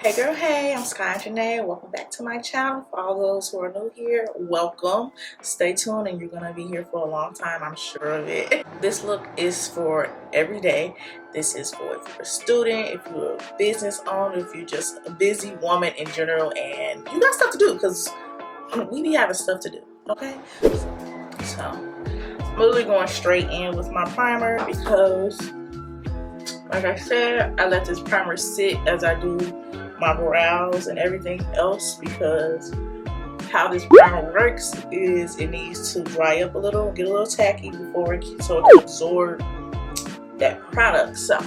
Hey girl, hey, I'm Sky.Onjahnae. Welcome back to my channel. For all those who are new here, welcome. Stay tuned and you're gonna be here for a long time, I'm sure of it. This look is for every day. This is for if you're a student, if you're a business owner, if you're just a busy woman in general and you got stuff to do because we be having stuff to do, okay? So I'm literally going straight in with my primer because like I said, I let this primer sit as I do my brows and everything else because how this primer works is it needs to dry up a little, get a little tacky before so it can absorb that product. So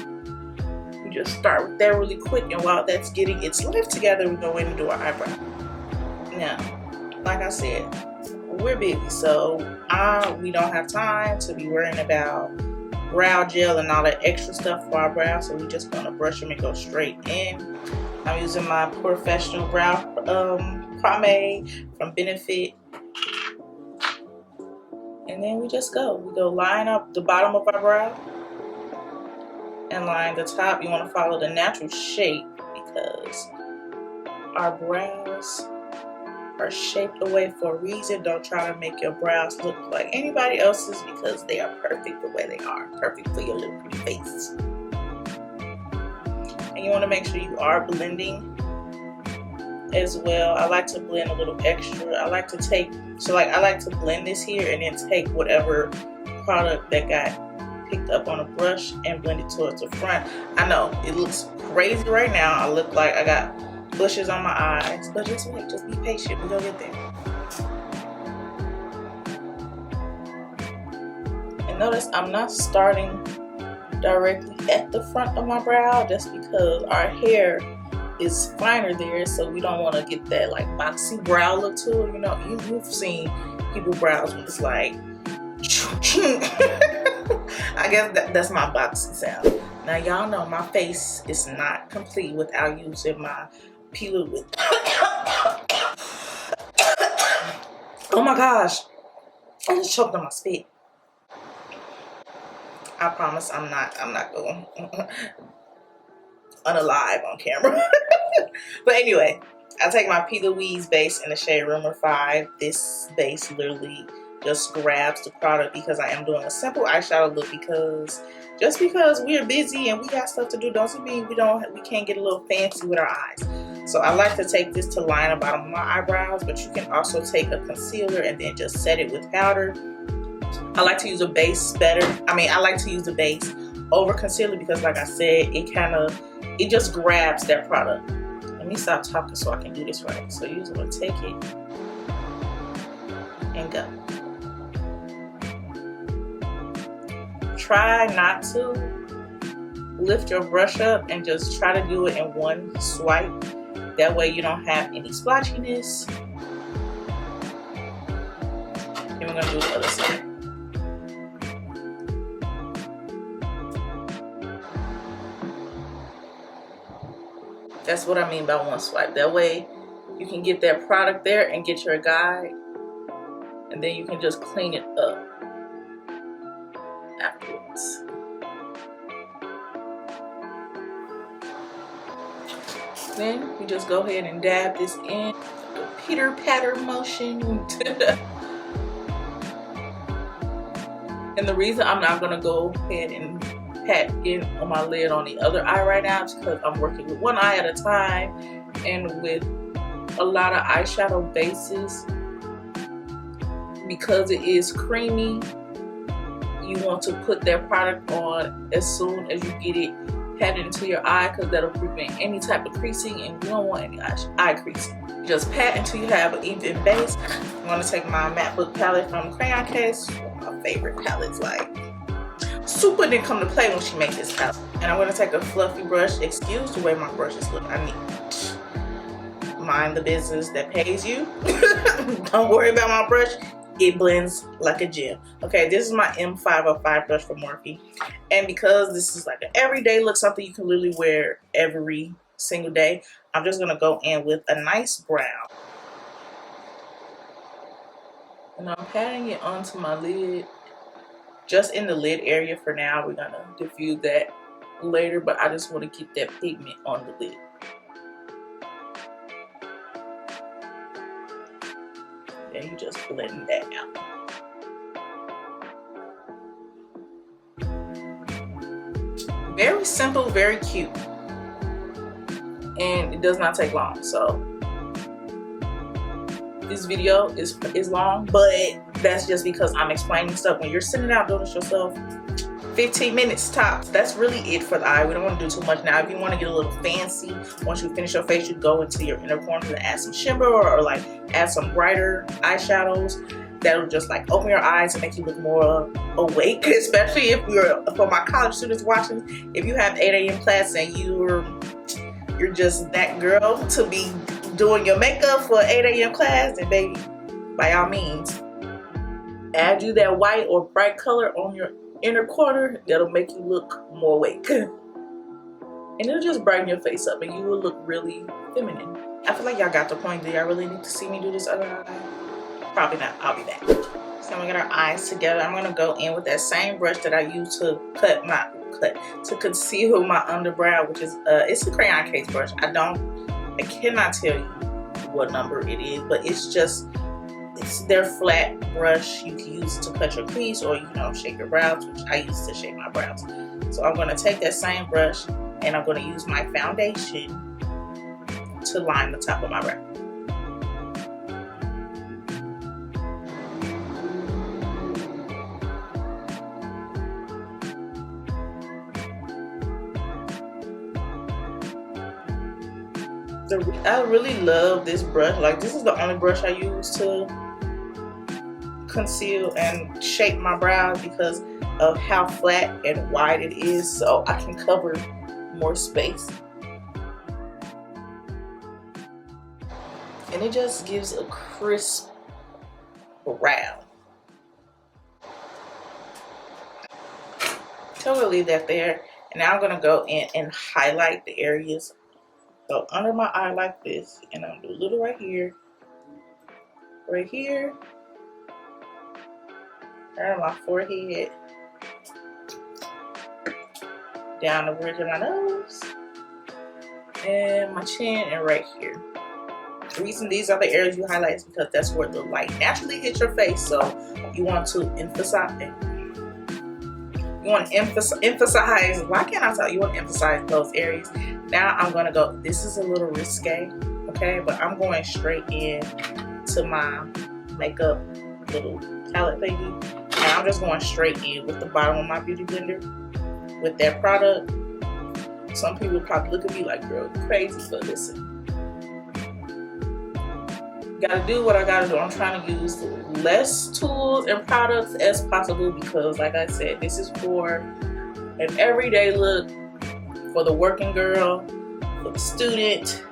we just start with that really quick, and while that's getting its life together, we go in and do our eyebrow. Now, like I said, we're busy, so we don't have time to be worrying about brow gel and all that extra stuff for our brows, so we're just gonna brush them and go straight in. I'm using my professional brow pomade from Benefit, and then we just go. We go line up the bottom of our brow and line the top. You want to follow the natural shape because our brows are shaped away for a reason. Don't try to make your brows look like anybody else's because they are perfect the way they are. Perfect for your little pretty face. And you want to make sure you are blending as well. I like to blend a little extra. I like to blend this here and then take whatever product that got picked up on a brush and blend it towards the front. I know it looks crazy right now. I look like I got bushes on my eyes, but just wait, just be patient. We're gonna get there. And notice I'm not starting directly at the front of my brow just because our hair is finer there, so we don't want to get that like boxy brow look to it. You know, you've seen people's brows when it's like I guess that's my boxy sound. Now y'all know my face is not complete without using my peeler with oh my gosh, I just choked on my spit. I promise I'm not going unalive on camera. But anyway, I take my P. Louise base in the shade Rumor 5. This base literally just grabs the product because I am doing a simple eyeshadow look, because just because we're busy and we got stuff to do doesn't mean we can't get a little fancy with our eyes. So I like to take this to line the bottom of my eyebrows, but you can also take a concealer and then just set it with powder. I like to use a base better. I like to use the base over concealer because like I said, it just grabs that product. Let me stop talking so I can do this right. So you're just gonna take it and go. Try not to lift your brush up and just try to do it in one swipe. That way you don't have any splotchiness. And we're gonna do the other side. That's what I mean by one swipe. That way you can get that product there and get your guide, and then you can just clean it up afterwards. Then you just go ahead and dab this in, the pitter patter motion. And the reason I'm not gonna go ahead and pat in on my lid on the other eye right now is because I'm working with one eye at a time, and with a lot of eyeshadow bases, because it is creamy, you want to put that product on as soon as you get it patted into your eye, because that'll prevent any type of creasing, and you don't want any eye creasing. Just pat until you have an even base. I'm going to take my matte book palette from Crayon Case, one of my favorite palettes. Like, Super didn't come to play when she made this palette. And I'm going to take a fluffy brush. Excuse the way my brushes look. I need mind the business that pays you. Don't worry about my brush. It blends like a gem. Okay, this is my M505 brush from Morphe. And because this is like an everyday look, something you can literally wear every single day, I'm just gonna go in with a nice brown. And I'm patting it onto my lid, just in the lid area for now. We're gonna diffuse that later, but I just want to get that pigment on the lid. then you just blend that out. Very simple, very cute, and it does not take long. So this video is long, but that's just because I'm explaining stuff. When you're sitting out doing this yourself, 15 minutes tops. That's really it for the eye. We don't want to do too much. Now if you want to get a little fancy, once you finish your face, you go into your inner corner and add some shimmer, or like add some brighter eyeshadows that'll just like open your eyes and make you look more awake. Especially if for my college students watching, if you have 8 a.m. class and you're just that girl to be doing your makeup for 8 a.m. class, then baby, by all means, add you that white or bright color on your inner corner. That'll make you look more awake. And it'll just brighten your face up and you will look really feminine. I feel like y'all got the point. Do y'all really need to see me do this other eye? Probably not. I'll be back. So we got our eyes together. I'm gonna go in with that same brush that I used to conceal my underbrow, which is it's a crayon case brush. I cannot tell you what number it is, but it's their flat brush. You can use it to cut your crease, or shape your brows, which I use to shape my brows. So I'm gonna take that same brush and I'm gonna use my foundation to line the top of my brow. I really love this brush. Like, this is the only brush I use to conceal and shape my brows because of how flat and wide it is, so I can cover more space. And it just gives a crisp brow. So we'll leave that there. And now I'm gonna go in and highlight the areas. So under my eye like this, and I'm gonna do a little right here, around my forehead, down the bridge of my nose, and my chin, and right here. The reason these are the areas you highlight is because that's where the light naturally hits your face. So you want to emphasize. Why can't I tell you? You want to emphasize those areas. Now I'm gonna go. This is a little risque, okay? But I'm going straight in to my makeup little palette thingy, and I'm just going straight in with the bottom of my beauty blender with that product. Some people probably look at me like, girl, you're crazy, but listen. Gotta do what I gotta do. I'm trying to use less tools and products as possible because, like I said, this is for an everyday look, for the working girl, for the student.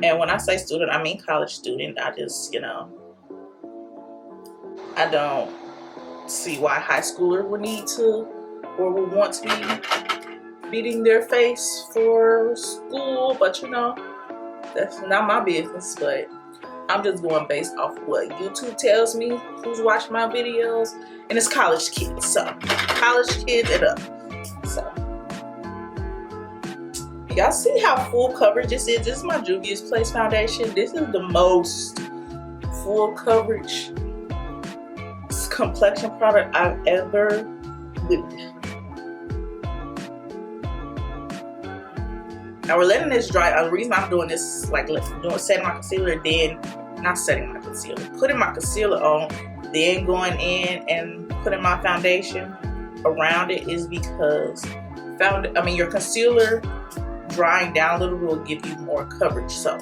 And when I say student, I mean college student. I just, I don't see why high schooler would need to or would want to be beating their face for school, but that's not my business. But I'm just going based off what YouTube tells me who's watching my videos, and it's college kids, so college kids and up. So y'all see how full coverage this is? This is my Juvia's Place foundation. This is the most full coverage complexion product I've ever used. Now we're letting this dry. The reason I'm doing this, setting my concealer, then not setting my concealer, putting my concealer on, then going in and putting my foundation around it, is because your concealer drying down a little will give you more coverage. So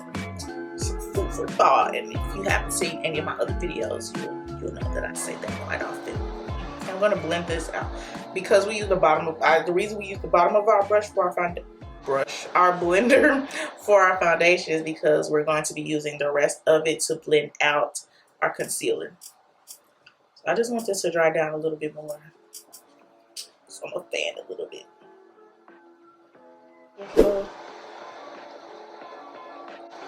food for thought. And if you haven't seen any of my other videos, you'll know that I say that quite often. And I'm gonna blend this out because we use the reason we use the bottom of our brush for our blender for our foundation is because we're going to be using the rest of it to blend out our concealer. So I just want this to dry down a little bit more. So I'm gonna fan a little bit.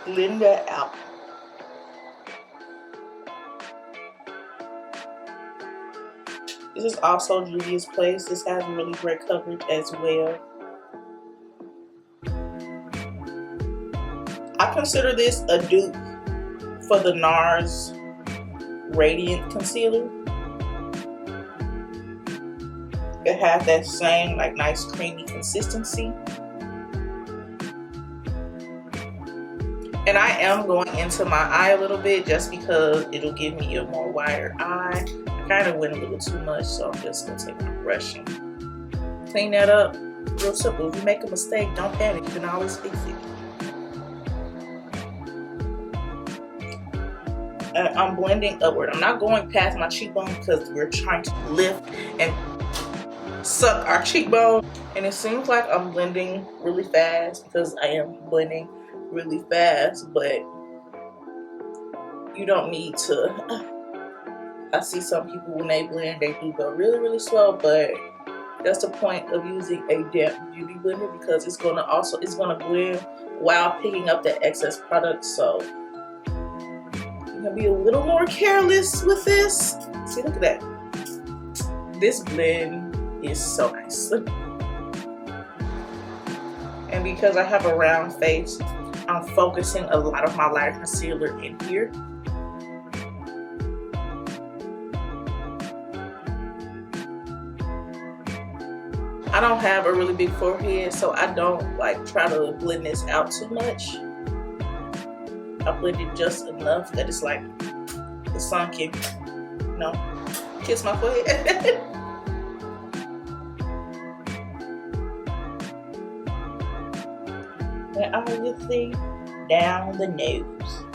Blend that out. This is also Juvia's Place. This has really great coverage as well. I consider this a dupe for the NARS Radiant Concealer. It has that same like nice creamy consistency. And I am going into my eye a little bit just because it'll give me a more wider eye. I kind of went a little too much, so I'm just gonna take my brush and clean that up. Real simple. If you make a mistake, don't panic. You can always fix it. I'm blending upward. I'm not going past my cheekbone because we're trying to lift and suck our cheekbone. And it seems like I'm blending really fast because I am blending really fast, but you don't need to. I see some people when they blend, they do go really, really slow, but that's the point of using a damp beauty blender because it's gonna blend while picking up the excess product. So you're gonna be a little more careless with this. See, look at that. This blend is so nice. And because I have a round face, I'm focusing a lot of my lighter concealer in here. I don't have a really big forehead, so I don't like try to blend this out too much. I blend it just enough that it's like the sun can, you know, kiss my forehead. And obviously down the nose.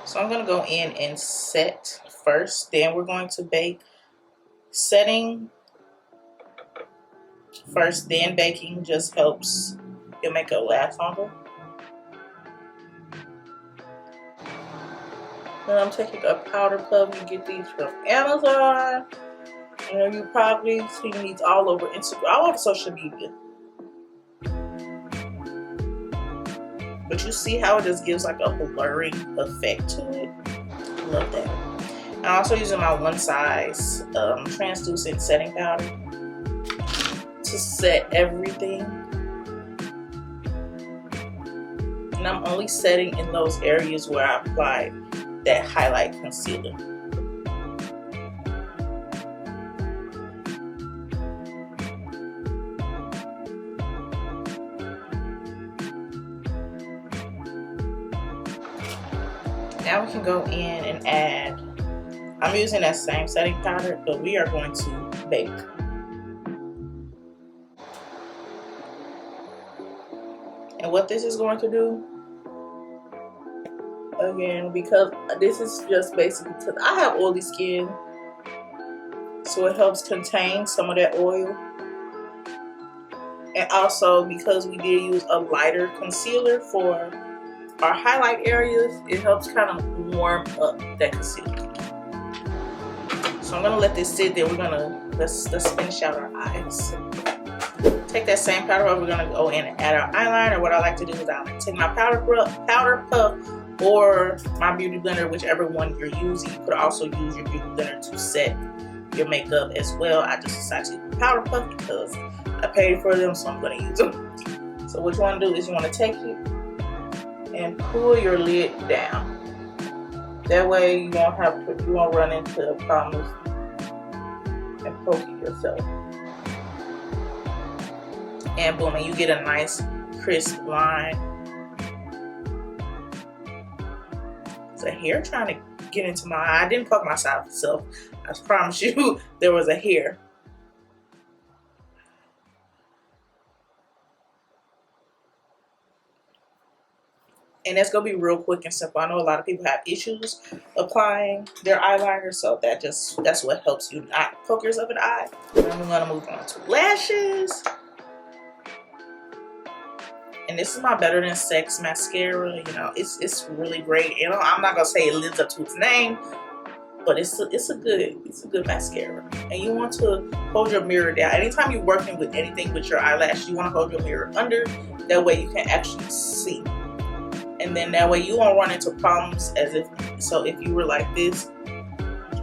So I'm going to go in and set first, then we're going to bake. Setting first, then baking just helps your makeup last longer. Then I'm taking a powder puff. You get these from Amazon. You know, you probably see these all over Instagram, all over social media. But you see how it just gives like a blurring effect to it. Love that. I'm also using my one size translucent setting powder to set everything. And I'm only setting in those areas where I applied that highlight concealer. Now we can go in and add, I'm using that same setting powder, but we are going to bake. And what this is going to do, again, because this is just basically because I have oily skin, so it helps contain some of that oil. And also because we did use a lighter concealer for our highlight areas, it helps kind of warm up that concealer. So I'm gonna let this sit there. We're gonna let's finish out our eyes. Take that same powder puff. We're gonna go in and add our eyeliner. What I like to do is I like to take my powder puff or my beauty blender, whichever one you're using. You could also use your beauty blender to set your makeup as well. I just decided to use powder puff because I paid for them, so I'm gonna use them. So what you wanna do is you wanna take it and pull your lid down. That way you won't run into problems and poking yourself. And boom, and you get a nice crisp line. It's a hair trying to get into my eye. I didn't poke myself, I promise you there was a hair. And that's gonna be real quick and simple. I know a lot of people have issues applying their eyeliner, so that's what helps you not poke yourself in the eye. And I'm gonna move on to lashes. And this is my Better Than Sex mascara. You know, it's really great. You know, I'm not gonna say it lives up to its name, but it's a good mascara. And you want to hold your mirror down. Anytime you're working with anything with your eyelash, you want to hold your mirror under. That way you can actually see. And then that way you won't run into problems if you were like this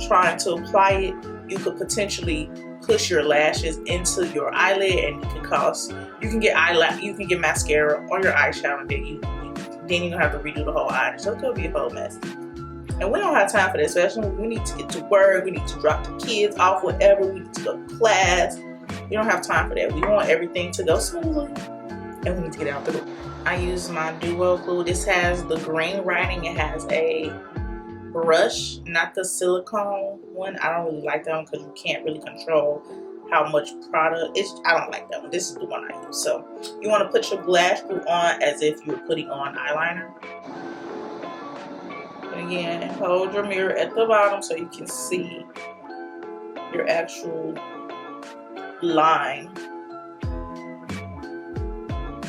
trying to apply it, you could potentially push your lashes into your eyelid, and you can get mascara or your eyeshadow, and then you're gonna have to redo the whole eye, so it'll be a whole mess. And we don't have time for that, especially when we need to get to work, we need to drop the kids off, whatever, we need to go to class. We don't have time for that. We want everything to go smoothly, and we need to get out the door. I use my Duo glue. This has the green writing. It has a brush, not the silicone one. I don't really like that one because you can't really control how much product. I don't like that one. This is the one I use. So you want to put your glass glue on as if you're putting on eyeliner. And again, hold your mirror at the bottom so you can see your actual line,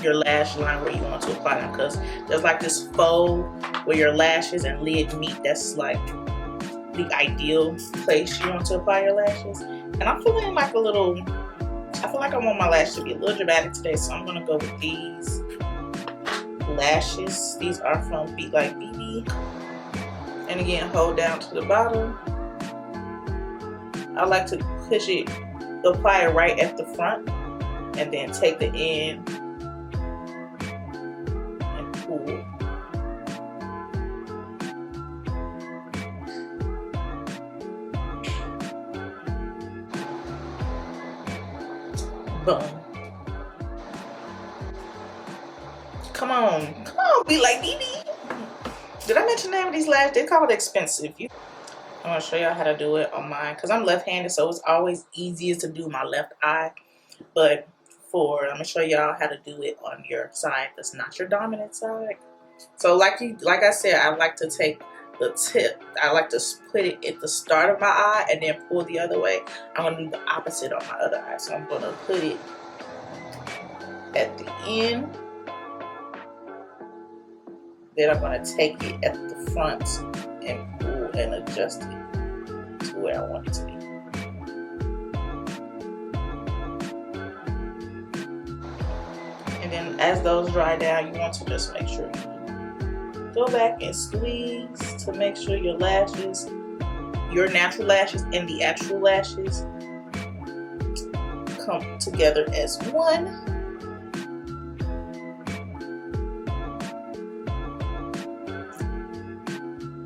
your lash line where you want to apply them, because there's like this fold where your lashes and lid meet. That's like the ideal place you want to apply your lashes. And I'm feeling like I feel like I want my lashes to be a little dramatic today, so I'm gonna go with these lashes. These are from Beat Like BB. And again, hold down to the bottom. I like to apply it right at the front, and then take the end and pull. Boom. Come on, Be Like BB. Did I mention the name of these lashes? They're called Expensive. I'm gonna show y'all how to do it on mine, because I'm left-handed, so it's always easiest to do my left eye. But I'm gonna show y'all how to do it on your side that's not your dominant side. So like I said, I like to take the tip. I like to put it at the start of my eye and then pull the other way. I'm gonna do the opposite on my other eye. So I'm gonna put it at the end. Then I'm gonna take it at the front and pull and adjust it to where I want it to be. And then as those dry down, you want to just make sure you go back and squeeze to make sure your lashes, your natural lashes and the actual lashes come together as one.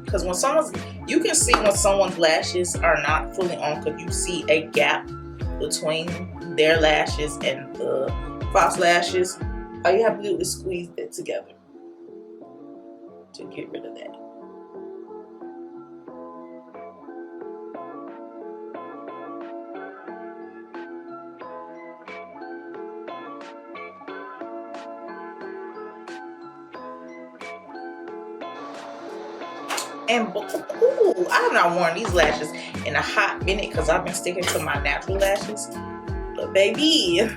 Because you can see when someone's lashes are not fully on, because you see a gap between their lashes and the false lashes. All you have to do is squeeze it together to get rid of that. And ooh, I have not worn these lashes in a hot minute because I've been sticking to my natural lashes. But baby,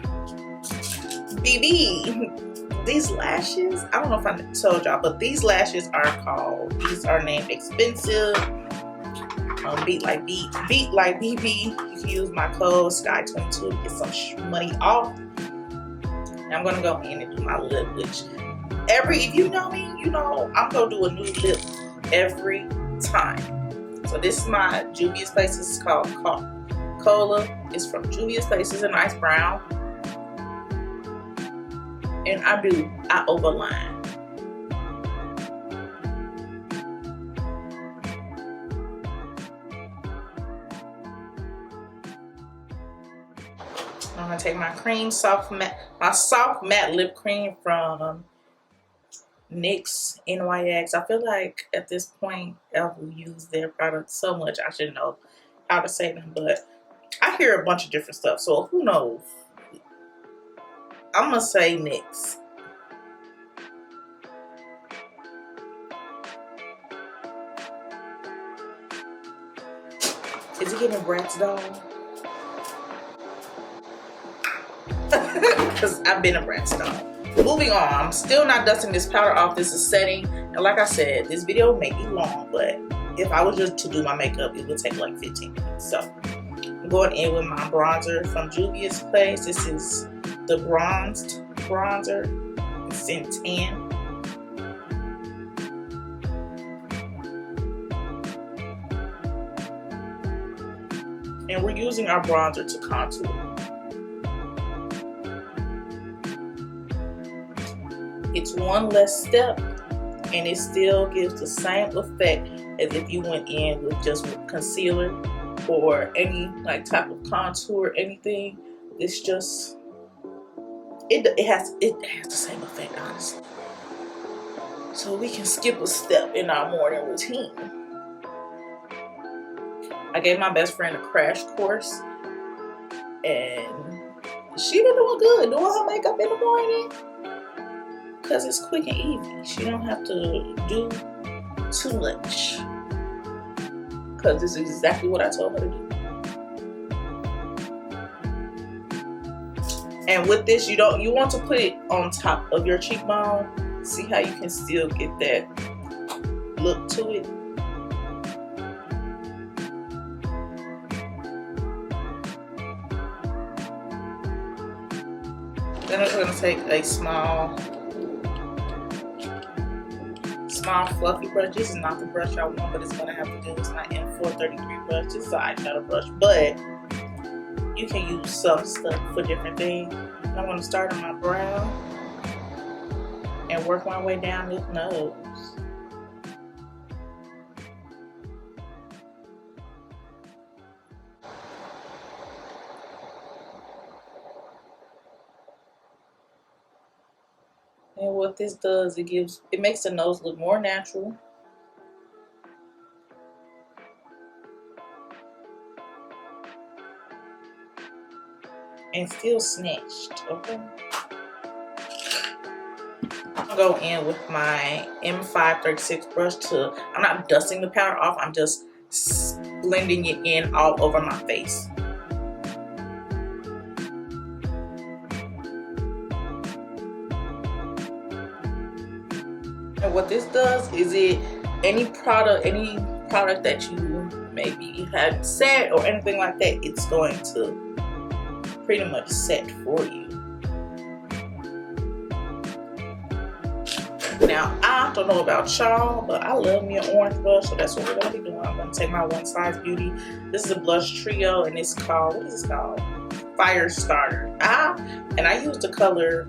these lashes, I don't know if I told y'all, but these lashes are named Expensive. Beat Like BB. You can use my code Sky.Onjahnae to get some money off. And I'm gonna go in and do my lip, which if you know me, you know I'm gonna do a new lip every time. So this is my Juvia's Place. This is called Cola. It's from Juvia's Place. It's a nice brown. And I overline. I'm gonna take my cream soft matte lip cream from NYX NYX. I feel like at this point I've used their products so much I should know how to say them, but I hear a bunch of different stuff, so who knows. I'm gonna say NYX. Is it getting Bratz doll? Because I've been a Bratz doll. Moving on, I'm still not dusting this powder off. This is setting, and like I said, this video may be long, but if I was just to do my makeup, it would take like 15 minutes. So I'm going in with my bronzer from Juvia's Place. This is the bronzed bronzer. It's in tan. And we're using our bronzer to contour. It's one less step, and it still gives the same effect as if you went in with just concealer or any like type of contour, anything. It's just it has the same effect, honestly. So we can skip a step in our morning routine. I gave my best friend a crash course, and she been doing good, doing her makeup in the morning, because it's quick and easy. She don't have to do too much, because this is exactly what I told her to do. And with this, you want to put it on top of your cheekbone. See how you can still get that look to it. Then I'm going to take a small fluffy brush. This is not the brush I want, but it's going to have to do. It's my M433 brush. This is an eyeshadow brush, but you can use some stuff for different things. I'm going to start on my brow and work my way down this nose. And what this does, it makes the nose look more natural. And still snatched, okay? I'm gonna go in with my M536 brush I'm not dusting the powder off, I'm just blending it in all over my face. And what this does is any product that you maybe had set or anything like that, it's going to pretty much set for you. Now, I don't know about y'all, but I love me an orange blush, so that's what we're going to be doing. I'm going to take my One Size Beauty. This is a blush trio, and it's called, what is this called? Fire Starter. And I used the color,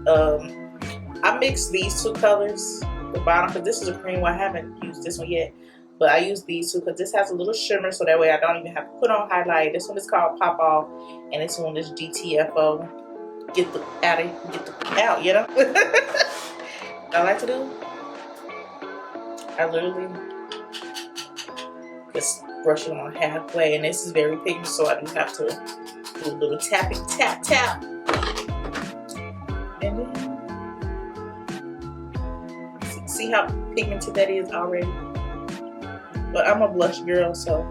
I mixed these two colors, the bottom, because this is a cream one. I haven't used this one yet, but I used these two because this has a little shimmer, so that way I don't even have to put on highlight. This one is called Pop Off, and this one is GTFO. Get the out, you know? What I like to do, I literally just brush it on halfway, and this is very pigmented, so I do have to do a little tapping, tap. And then, see how pigmented that is already? But I'm a blush girl, so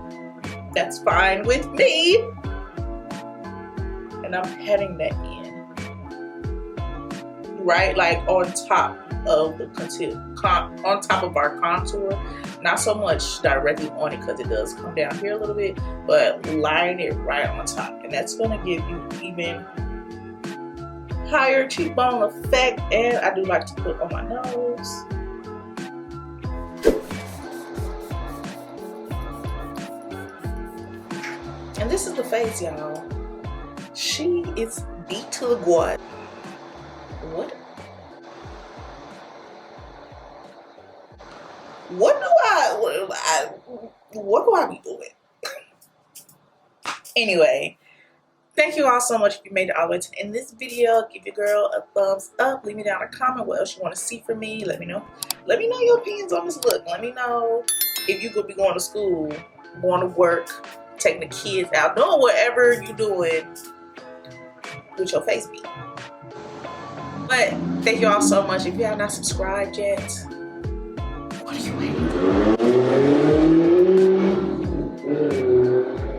that's fine with me. And I'm patting that in, right, like on top of the on top of our contour, not so much directly on it because it does come down here a little bit, but line it right on top, and that's going to give you even higher cheekbone effect. And I do like to put on my nose. And this is the face, y'all. She is beat to the guard. What do I be doing? Anyway, thank you all so much if you made it all the way to the end of this video. Give your girl a thumbs up. Leave me down a comment what else you want to see from me. Let me know. Let me know your opinions on this look. Let me know if you could be going to school, going to work, taking the kids out, doing whatever you're doing with your face beat. But thank you all so much. If you have not subscribed yet, what are you waiting for?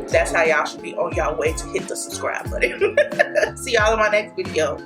That's how y'all should be on y'all way to hit the subscribe button. See y'all in my next video.